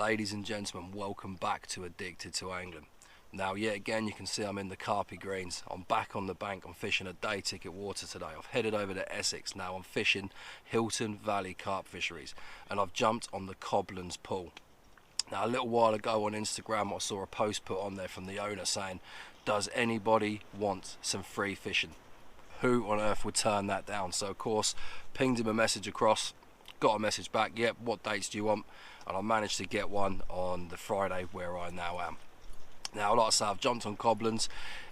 Ladies and gentlemen, welcome back to Addicted to Angling. Now yet again you can see I'm in the Carpy Greens. I'm back on the bank. I'm fishing a day ticket water today. I've headed over to Essex now. I'm fishing Hilton Valley carp fisheries and I've jumped on the Coblands pool. Now a little while ago on Instagram I saw a post put on there from the owner saying, does anybody want some free fishing? Who on earth would turn that down? So of course pinged him a message across, got a message back, yep, what dates do you want? And I managed to get one on the Friday where I now am. Now like I say, I've jumped on Coblands.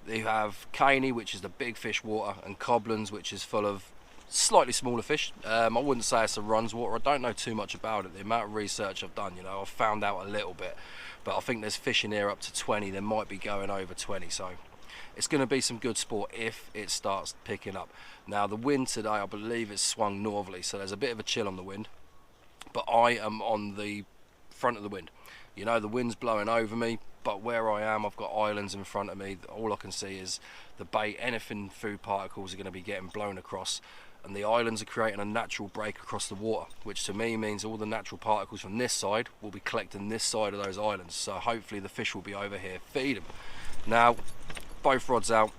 They have Caney, which is the big fish water, and Coblands, which is full of slightly smaller fish. I wouldn't say it's a runs water. I don't know too much about it. The amount of research I've done, you know, I've found out a little bit, but I think there's fish in here up to 20. There might be going over 20, so it's going to be some good sport if it starts picking up. Now the wind today, I believe it's swung northerly, so there's a bit of a chill on the wind, but I am on the front of the wind. You know, the wind's blowing over me, but where I am, I've got islands in front of me. All I can see is the bait. Anything food particles are going to be getting blown across, and the islands are creating a natural break across the water, which to me means all the natural particles from this side will be collecting this side of those islands. So hopefully the fish will be over here feeding. Now both rods out.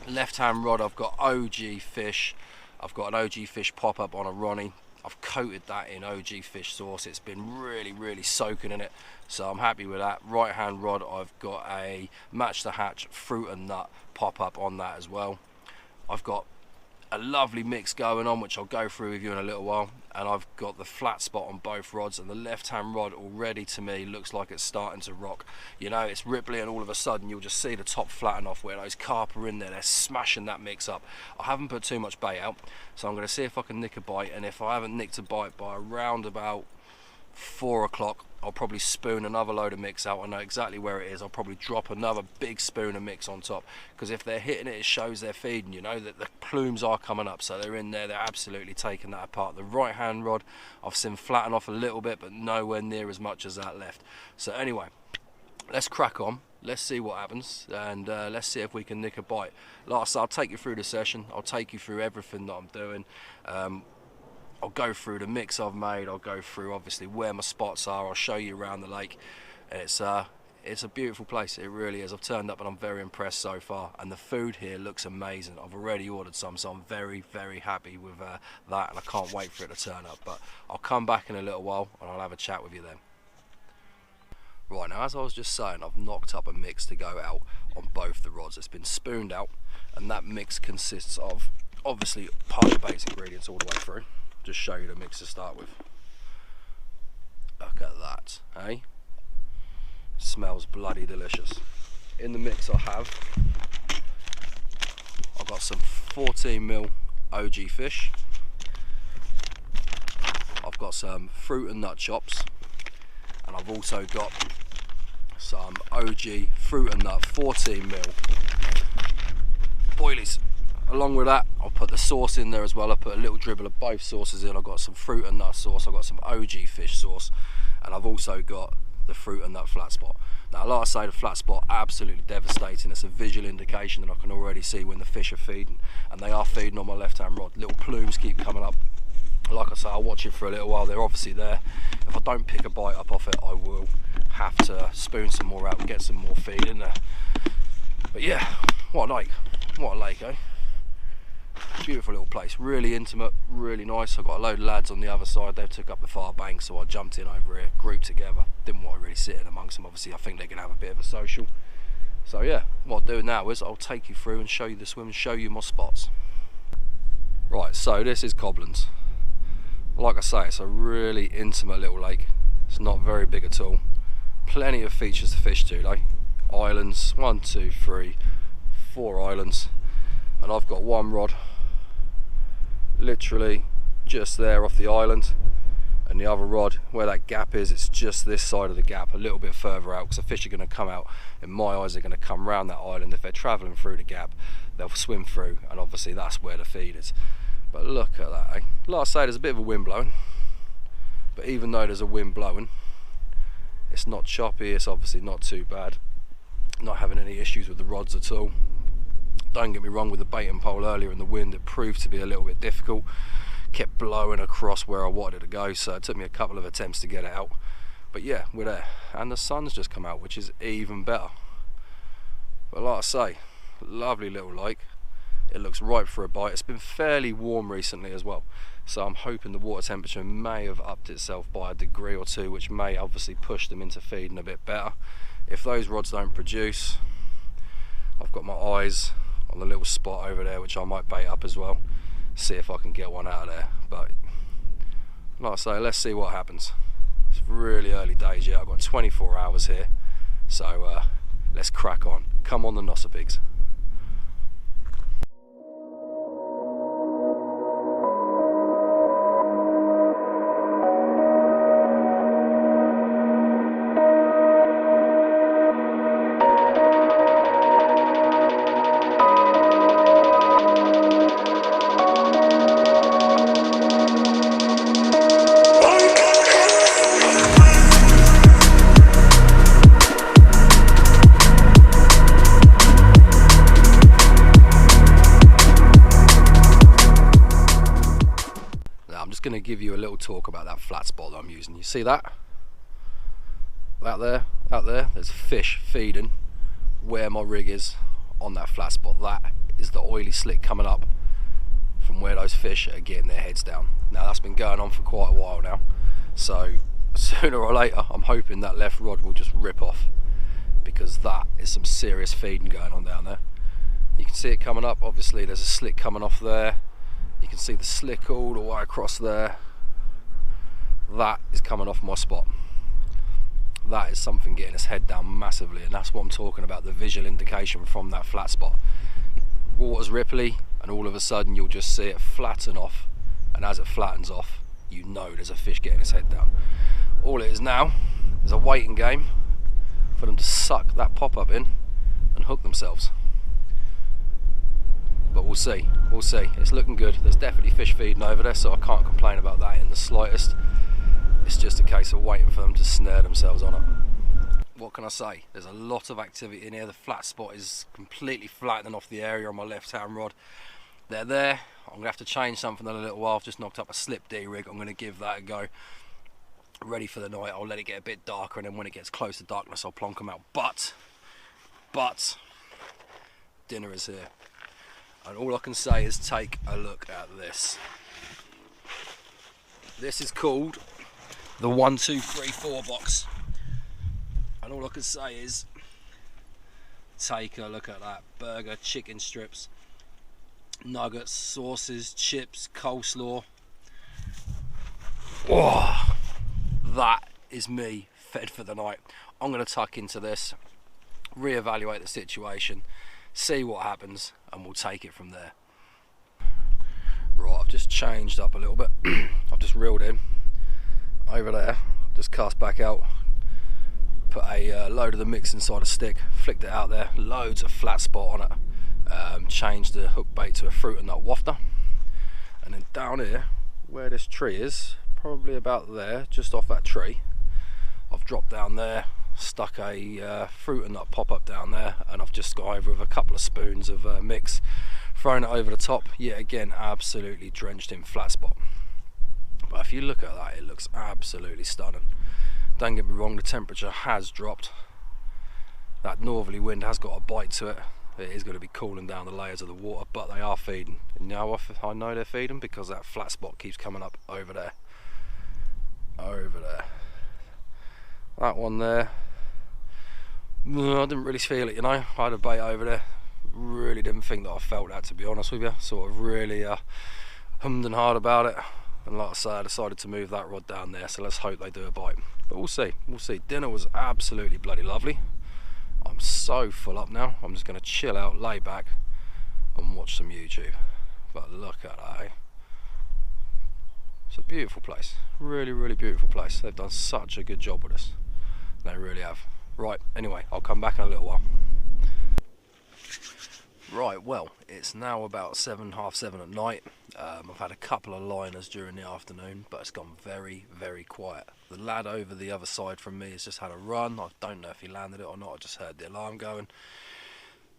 Left hand rod I've got OG fish. I've got an OG fish pop up on a Ronnie. I've coated that in OG fish sauce. It's been really soaking in it, so I'm happy with that. Right hand rod I've got a Match the Hatch fruit and nut pop up on that as well. I've got a lovely mix going on which I'll go through with you in a little while, and I've got the flat spot on both rods, and the left hand rod already to me looks like it's starting to rock. You know, it's rippling and all of a sudden you'll just see the top flatten off where those carp are in there. They're smashing that mix up. I haven't put too much bait out, so I'm going to see if I can nick a bite, and if I haven't nicked a bite by around about 4 o'clock, I'll probably spoon another load of mix out. I know exactly where it is. I'll probably drop another big spoon of mix on top, because if they're hitting it, it shows they're feeding, you know, that the plumes are coming up, so they're in there, they're absolutely taking that apart. The right hand rod I've seen flatten off a little bit, but nowhere near as much as that left. So anyway, let's crack on. Let's see what happens, and let's see if we can nick a bite. Like I said, I'll take you through the session. I'll take you through everything that I'm doing. I'll go through the mix I've made. I'll go through obviously where my spots are. I'll show you around the lake. It's a beautiful place, it really is. I've turned up and I'm very impressed so far, and the food here looks amazing. I've already ordered some, so I'm very happy with that, and I can't wait for it to turn up. But I'll come back in a little while and I'll have a chat with you then. Right, now as I was just saying, I've knocked up a mix to go out on both the rods. It's been spooned out, and that mix consists of obviously part of the base ingredients all the way through. Just show you the mix to start with. Look at that, eh? Smells bloody delicious. In the mix I've got some 14mm OG fish. I've got some fruit and nut chops, and I've also got some OG fruit and nut 14mm boilies. Along with that, I'll put the sauce in there as well. I put a little dribble of both sauces in. I've got some fruit and nut sauce, I've got some OG fish sauce, and I've also got the fruit and nut flat spot. Now like I say, the flat spot, absolutely devastating. It's a visual indication that I can already see when the fish are feeding, and they are feeding on my left hand rod. Little plumes keep coming up. Like I say, I'll watch it for a little while. They're obviously there. If I don't pick a bite up off it, I will have to spoon some more out and get some more feed in there. But yeah, what a lake, eh? Beautiful little place, really intimate, really nice. I've got a load of lads on the other side. They've took up the far bank, so I jumped in over here, grouped together. Didn't want to really sit in amongst them. Obviously I think they're going to have a bit of a social. So yeah, what I'll do now is I'll take you through and show you the swim and show you my spots. Right, so this is Coblands. Like I say, it's a really intimate little lake. It's not very big at all. Plenty of features to fish to though. Islands, 1, 2, 3, 4 islands. And I've got one rod literally just there off the island, and the other rod where that gap is, it's just this side of the gap, a little bit further out, because the fish are going to come out, in my eyes they're going to come round that island. If they're travelling through the gap, they'll swim through, and obviously that's where the feed is. But look at that, eh? Like I say, there's a bit of a wind blowing, but even though there's a wind blowing, it's not choppy, it's obviously not too bad. Not having any issues with the rods at all. Don't get me wrong, with the baiting pole earlier in the wind, it proved to be a little bit difficult. Kept blowing across where I wanted it to go, so it took me a couple of attempts to get it out. But yeah, we're there, and the sun's just come out, which is even better. But like I say, lovely little lake. It looks ripe for a bite. It's been fairly warm recently as well, so I'm hoping the water temperature may have upped itself by a degree or two, which may obviously push them into feeding a bit better. If those rods don't produce, I've got my eyes on the little spot over there, which I might bait up as well, see if I can get one out of there. But like I say, let's see what happens. It's really early days yet. I've got 24 hours here, so let's crack on. Come on the Nossapigs. Going to give you a little talk about that flat spot that I'm using. You see that? Out there, there's fish feeding where my rig is on that flat spot. That is the oily slick coming up from where those fish are getting their heads down. Now that's been going on for quite a while now, so sooner or later I'm hoping that left rod will just rip off, because that is some serious feeding going on down there. You can see it coming up. Obviously there's a slick coming off there. You can see the slick all the way across there. That is coming off my spot. That is something getting its head down massively, and that's what I'm talking about, the visual indication from that flat spot. Water's ripply, and all of a sudden you'll just see it flatten off, and as it flattens off, you know there's a fish getting its head down. All it is now is a waiting game for them to suck that pop-up in and hook themselves. But we'll see, it's looking good. There's definitely fish feeding over there, so I can't complain about that in the slightest. It's just a case of waiting for them to snare themselves on it. What can I say? There's a lot of activity in here. The flat spot is completely flattening off the area on my left hand rod. They're there. I'm gonna have to change something in a little while. I've just knocked up a slip D rig. I'm gonna give that a go. Ready for the night. I'll let it get a bit darker, and then when it gets close to darkness I'll plonk them out. But dinner is here. And all I can say is take a look at this. This is called the 1, 2, 3, 4 box. And all I can say is take a look at that. Burger, chicken strips, nuggets, sauces, chips, coleslaw. Oh, that is me fed for the night. I'm going to tuck into this, reevaluate the situation, see what happens, and we'll take it from there. Right, I've just changed up a little bit. I've just reeled in over there, just cast back out, put a load of the mix inside a stick, flicked it out there, loads of flat spot on it, changed the hook bait to a fruit and nut wafter, and then down here where this tree is, probably about there, just off that tree, I've dropped down there, stuck a fruit and nut pop-up down there, and I've just gone over with a couple of spoons of mix, thrown it over the top. Yet again, absolutely drenched in flat spot. But if you look at that, it looks absolutely stunning. Don't get me wrong, the temperature has dropped. That northerly wind has got a bite to it. It is going to be cooling down the layers of the water, but they are feeding. And now I know they're feeding because that flat spot keeps coming up over there. Over there. That one there, I didn't really feel it, you know. I had a bait over there, really didn't think that I felt that, to be honest with you. Sort of really hummed and hard about it, and like I say, I decided to move that rod down there, so let's hope they do a bite. But we'll see. Dinner was absolutely bloody lovely. I'm so full up now, I'm just going to chill out, lay back and watch some YouTube. But look at that, eh? It's a beautiful place, really, really beautiful place. They've done such a good job with us. They really have. Right, anyway, I'll come back in a little while. Right, well, it's now about 7, half 7 at night. I've had a couple of liners during the afternoon, but it's gone very, very quiet. The lad over the other side from me has just had a run. I don't know if he landed it or not. I just heard the alarm going.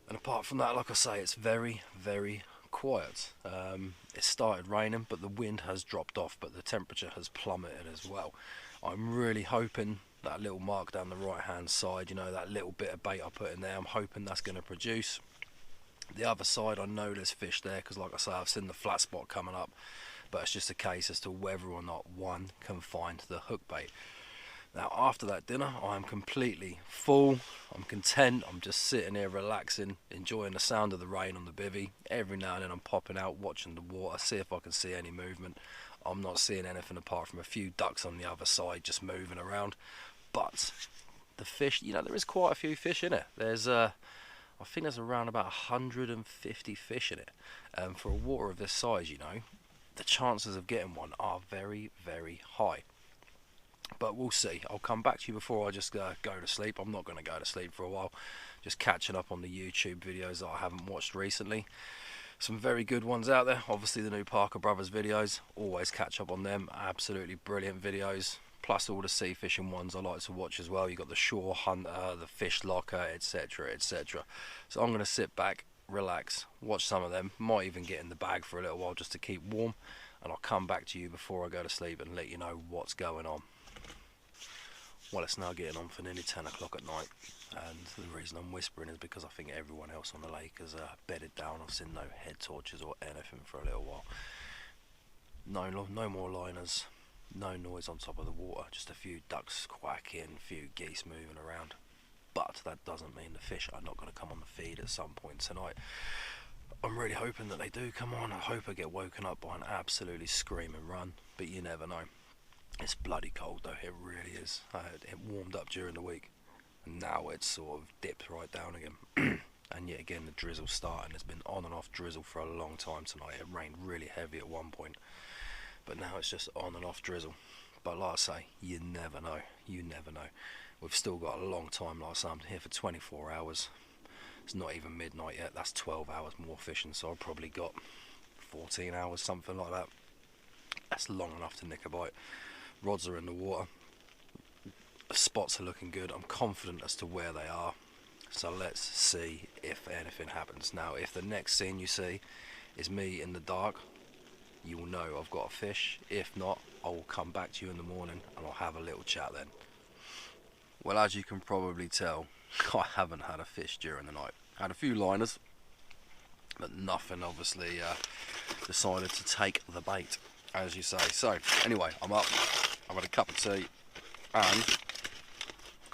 And apart from that, like I say, it's very, very quiet. It started raining, but the wind has dropped off, but the temperature has plummeted as well. I'm really hoping that little mark down the right hand side, you know, that little bit of bait I put in there, I'm hoping that's going to produce. The other side, I know there's fish there because, like I say, I've seen the flat spot coming up, but it's just a case as to whether or not one can find the hook bait. Now after that dinner, I'm completely full, I'm content, I'm just sitting here relaxing, enjoying the sound of the rain on the bivvy. Every now and then I'm popping out, watching the water, see if I can see any movement. I'm not seeing anything apart from a few ducks on the other side just moving around. But the fish, you know, there is quite a few fish in it. There's I think there's around about 150 fish in it. For a water of this size, you know, the chances of getting one are very, very high. But we'll see. I'll come back to you before I just go to sleep. I'm not going to go to sleep for a while. Just catching up on the YouTube videos that I haven't watched recently. Some very good ones out there. Obviously the new Parker Brothers videos. Always catch up on them. Absolutely brilliant videos. Plus all the sea fishing ones I like to watch as well. You got the Shore Hunter, the Fish Locker, etc, etc. So I'm going to sit back, relax, watch some of them. Might even get in the bag for a little while just to keep warm. And I'll come back to you before I go to sleep and let you know what's going on. Well, it's now getting on for nearly 10 o'clock at night, and the reason I'm whispering is because I think everyone else on the lake has bedded down. I've seen no head torches or anything for a little while. No more liners, no noise on top of the water, just a few ducks quacking, a few geese moving around. But that doesn't mean the fish are not going to come on the feed at some point tonight. I'm really hoping that they do come on. I hope I get woken up by an absolutely screaming run, but you never know. It's bloody cold though, it really is. It warmed up during the week and now it's sort of dipped right down again. And yet again the drizzle's starting. It's been on and off drizzle for a long time tonight. It rained really heavy at one point, but now it's just on and off drizzle. But like I say, you never know, you never know. We've still got a long time. Like I say, I'm here for 24 hours. It's not even midnight yet. That's 12 hours more fishing, so I've probably got 14 hours, something like that. That's long enough to nick a bite. Rods are in the water, the spots are looking good. I'm confident as to where they are, so let's see if anything happens. Now if the next scene you see is me in the dark, you will know I've got a fish. If not, I will come back to you in the morning and I'll have a little chat then. Well, as you can probably tell, I haven't had a fish during the night. Had a few liners, but nothing obviously decided to take the bait, as you say. So anyway, I'm up, I've had a cup of tea, and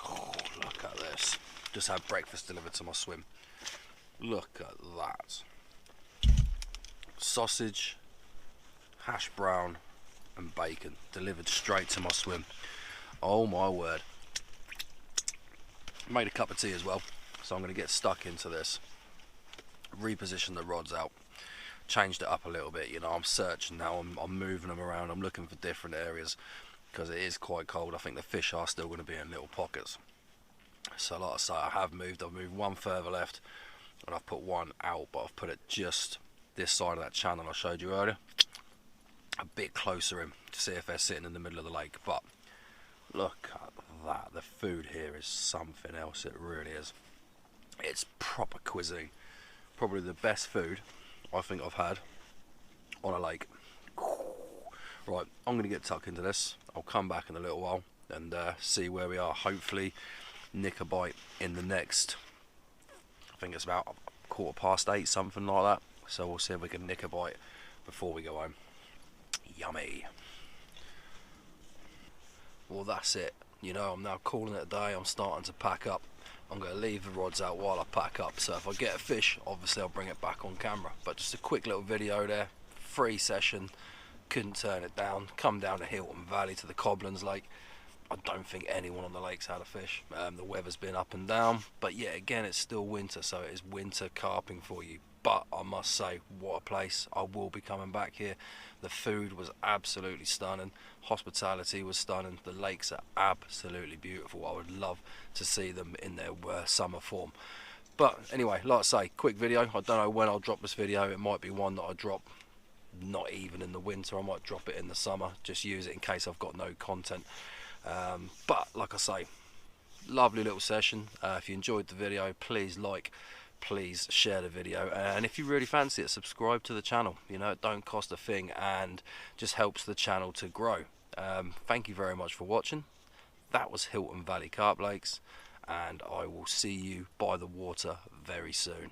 oh, look at this. Just had breakfast delivered to my swim. Look at that. Sausage, hash brown and bacon delivered straight to my swim. Oh my word. Made a cup of tea as well, so I'm going to get stuck into this. Reposition the rods out. Changed it up a little bit, you know. I'm searching now, I'm moving them around, I'm looking for different areas because it is quite cold. I think the fish are still going to be in little pockets. So like I say, I've moved one further left and I've put one out, but I've put it just this side of that channel I showed you earlier, a bit closer in to see if they're sitting in the middle of the lake. But look at that, the food here is something else, it really is. It's proper cuisine, probably the best food I think I've had on a lake. Right, I'm going to get tucked into this. I'll come back in a little while and see where we are. Hopefully nick a bite in the next, I think it's about 8:15, something like that. So we'll see if we can nick a bite before we go home. Yummy. Well, that's it. You know, I'm now calling it a day. I'm starting to pack up. I'm going to leave the rods out while I pack up, so if I get a fish, obviously I'll bring it back on camera. But just a quick little video there, free session, couldn't turn it down. Come down to Hilton Valley to the Coblands Lake. I don't think anyone on the lake's had a fish. The weather's been up and down, but yeah, again, it's still winter, so it is winter carping for you. But I must say, what a place. I will be coming back here. The food was absolutely stunning. Hospitality was stunning. The lakes are absolutely beautiful. I would love to see them in their summer form. But anyway, like I say, quick video. I don't know when I'll drop this video. It might be one that I drop not even in the winter. I might drop it in the summer. Just use it in case I've got no content. But like I say, lovely little session. If you enjoyed the video, please like, please share the video, and if you really fancy it, subscribe to the channel. You know, it don't cost a thing and just helps the channel to grow. Thank you very much for watching. that was Hilton Valley Carp Lakes, and I will see you by the water very soon.